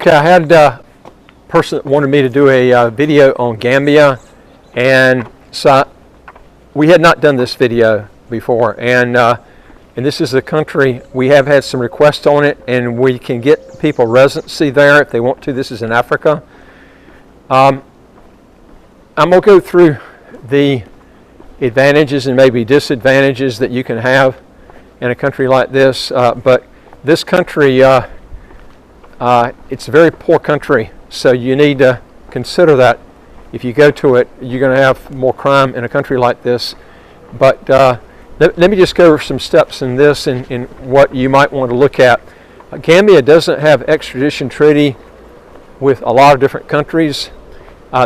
Okay, I had a person that wanted me to do a video on Gambia, and so we had not done this video before, and this is a country we have had some requests on it, and we can get people residency there if they want to. This is in Africa. I'm going to go through the advantages and maybe disadvantages that you can have in a country like this, but this country, it's a very poor country, so you need to consider that if you go to it. You're going to have more crime in a country like this. But let me just go over some steps in this and what you might want to look at. Gambia doesn't have extradition treaty with a lot of different countries.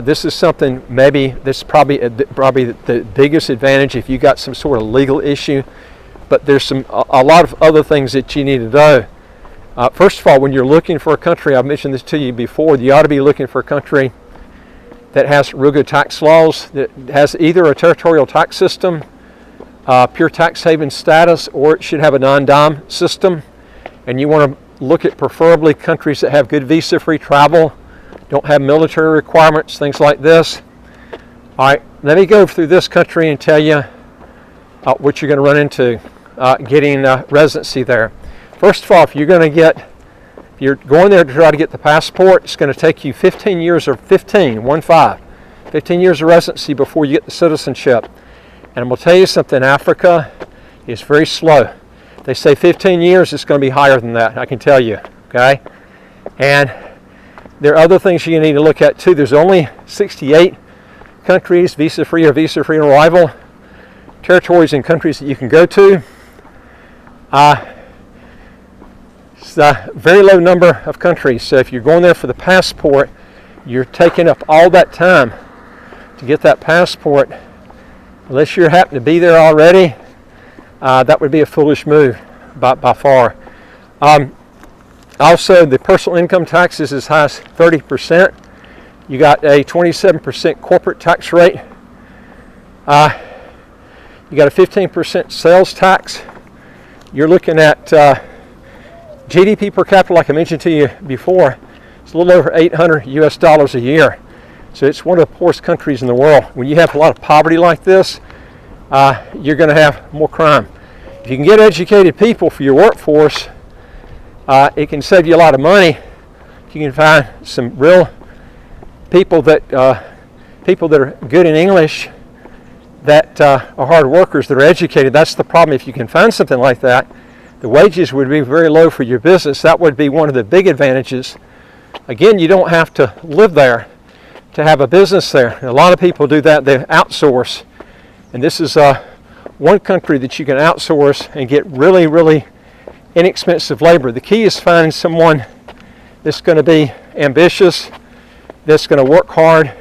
This is something maybe that's probably the biggest advantage if you got some sort of legal issue. But there's a lot of other things that you need to know. First of all, when you're looking for a country, I've mentioned this to you before, you ought to be looking for a country that has real good tax laws, that has either a territorial tax system, pure tax haven status, or it should have a non-dom system. And you want to look at preferably countries that have good visa-free travel, don't have military requirements, things like this. All right, let me go through this country and tell you what you're going to run into getting residency there. First of all, if you're going there to try to get the passport, it's going to take you 15 years of residency before you get the citizenship. And I'm going to tell you something, Africa is very slow. They say 15 years, it's going to be higher than that, I can tell you, okay? And there are other things you need to look at too. There's only 68 countries, visa-free or visa-free on arrival, territories and countries that you can go to. It's a very low number of countries, so if you're going there for the passport, you're taking up all that time to get that passport. Unless you happen to be there already, that would be a foolish move by far. Also, the personal income tax is as high as 30%. You got a 27% corporate tax rate. You got a 15% sales tax. You're looking at GDP per capita, like I mentioned to you before, it's a little over $800 US a year. So it's one of the poorest countries in the world. When you have a lot of poverty like this, you're going to have more crime. If you can get educated people for your workforce, it can save you a lot of money. You can find some real people that are good in English, that are hard workers, that are educated. That's the problem. If you can find something like that, the wages would be very low for your business. That would be one of the big advantages. Again, you don't have to live there to have a business there. A lot of people do that. They outsource. And this is one country that you can outsource and get really, really inexpensive labor. The key is finding someone that's going to be ambitious, that's going to work hard,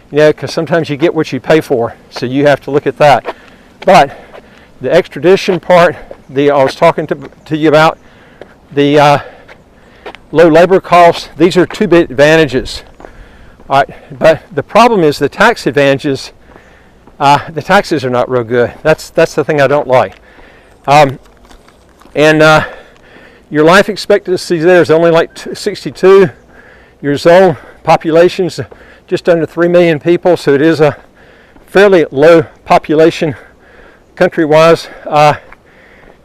because sometimes you get what you pay for. So you have to look at that. But the extradition part, I was talking to you about, the low labor costs, these are two big advantages. All right, but the problem is the tax advantages, the taxes are not real good. That's the thing I don't like. Your life expectancy there is only like 62 years old. Population's just under 3 million people, so it is a fairly low population country-wise.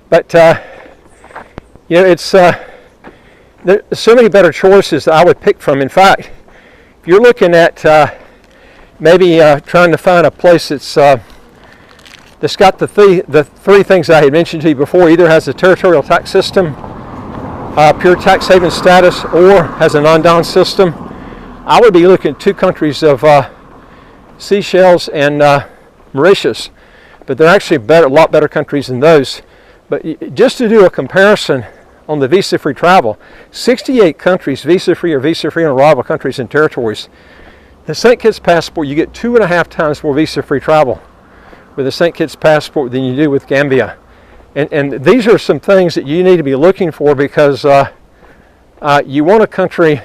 But it's there's so many better choices that I would pick from. In fact, if you're looking at maybe trying to find a place that's got the three things I had mentioned to you before, either has a territorial tax system, pure tax haven status, or has a non-dom system, I would be looking at two countries of Seychelles and Mauritius. But they're actually a lot better countries than those. But just to do a comparison on the visa-free travel, 68 countries, visa-free or visa-free on arrival countries and territories. The St. Kitts passport, you get 2.5 times more visa-free travel with the St. Kitts passport than you do with Gambia. And these are some things that you need to be looking for, because you want a country,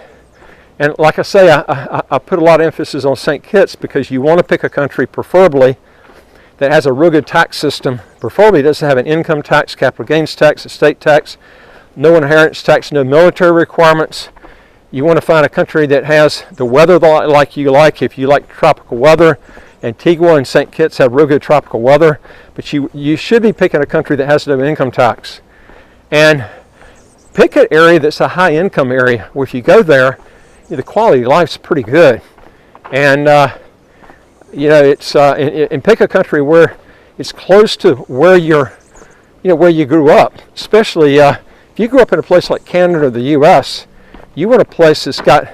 and like I say, I put a lot of emphasis on St. Kitts because you want to pick a country preferably that has a real good tax system, preferably doesn't have an income tax, capital gains tax, estate tax, no inheritance tax, no military requirements, You want to find a country that has the weather like you like. If you like tropical weather, Antigua and St. Kitts have real good tropical weather, but you should be picking a country that has no income tax. And pick an area that's a high income area where if you go there, the quality of life's pretty good. And it's and pick a country where it's close to where where you grew up. Especially if you grew up in a place like Canada or the U.S., you want a place that's got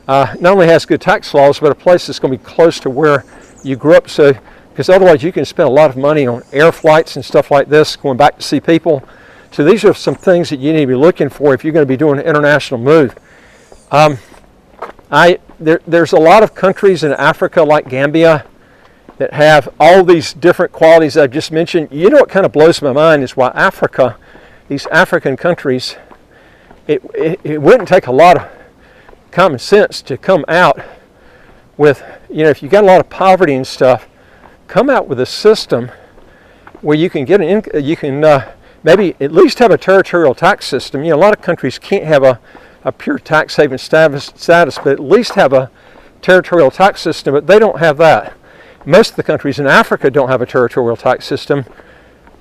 not only has good tax laws, but a place that's going to be close to where you grew up. So, because otherwise you can spend a lot of money on air flights and stuff like this, going back to see people. So these are some things that you need to be looking for if you're going to be doing an international move. There's a lot of countries in Africa like Gambia that have all these different qualities I've just mentioned. You know what kind of blows my mind is why Africa, these African countries, it wouldn't take a lot of common sense to come out with, if you got a lot of poverty and stuff, come out with a system where you can get maybe at least have a territorial tax system. A lot of countries can't have a pure tax haven status, but at least have a territorial tax system, but they don't have that. Most of the countries in Africa don't have a territorial tax system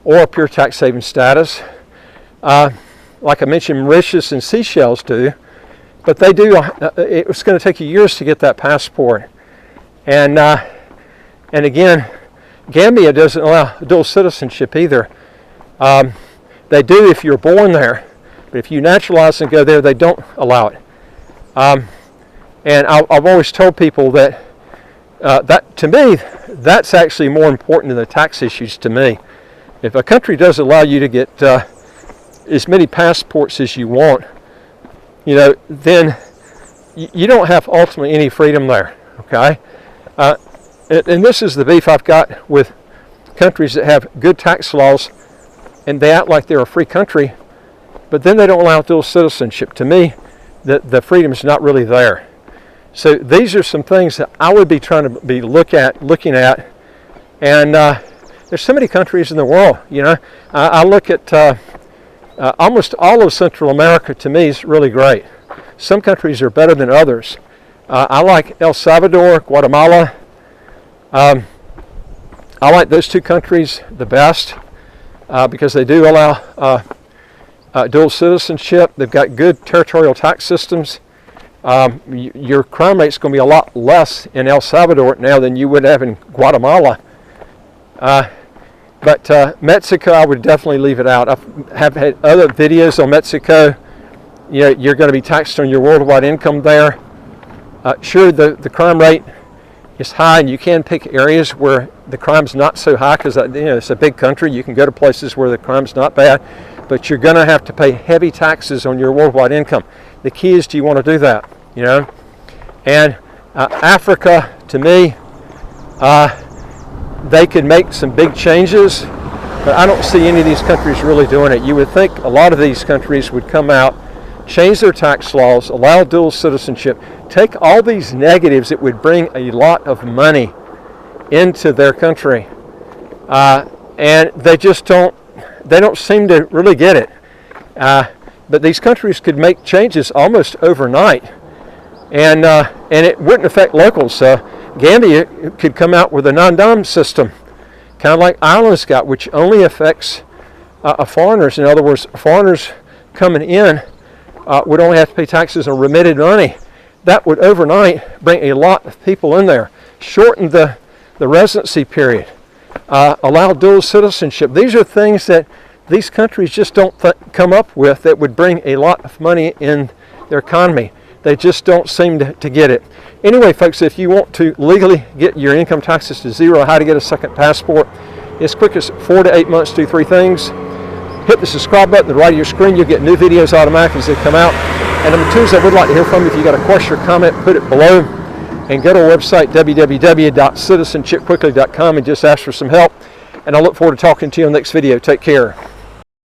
or a pure tax haven status. Like I mentioned, Mauritius and Seychelles do, but they do. It's going to take you years to get that passport. And again, Gambia doesn't allow dual citizenship either. They do if you're born there, but if you naturalize and go there, they don't allow it. And I've always told people that that to me, that's actually more important than the tax issues to me. If a country does allow you to get as many passports as you want, then you don't have ultimately any freedom there. Okay, and this is the beef I've got with countries that have good tax laws and they act like they're a free country, but then they don't allow dual citizenship. To me, the freedom is not really there. So these are some things that I would be trying to be looking at. And there's so many countries in the world. I look at almost all of Central America. To me, is really great. Some countries are better than others. I like El Salvador, Guatemala. I like those two countries the best because they do allow dual citizenship. They've got good territorial tax systems. Your crime rate's going to be a lot less in El Salvador now than you would have in Guatemala. But Mexico, I would definitely leave it out. I have had other videos on Mexico. You're going to be taxed on your worldwide income there. Sure, the crime rate is high, and you can pick areas where the crime's not so high because it's a big country. You can go to places where the crime's not bad, but you're going to have to pay heavy taxes on your worldwide income. The key is, do you want to do that? And Africa, to me, they could make some big changes, but I don't see any of these countries really doing it. You would think a lot of these countries would come out, change their tax laws, allow dual citizenship, take all these negatives that would bring a lot of money into their country, and they don't seem to really get it. But these countries could make changes almost overnight, and it wouldn't affect locals. Gambia could come out with a non-dom system, kind of like Ireland's got, which only affects foreigners. In other words, foreigners coming in would only have to pay taxes on remitted money. That would overnight bring a lot of people in there, shorten the residency period, allow dual citizenship. These are things that these countries just don't come up with that would bring a lot of money in their economy. They just don't seem to get it. Anyway, folks, if you want to legally get your income taxes to zero, how to get a second passport, as quick as 4 to 8 months, do 3 things. Hit the subscribe button at the right of your screen. You'll get new videos automatically as they come out. And number 2 is I would like to hear from you. If you got a question or comment, put it below. And go to our website, www.citizenshipquickly.com, and just ask for some help. And I look forward to talking to you on the next video. Take care.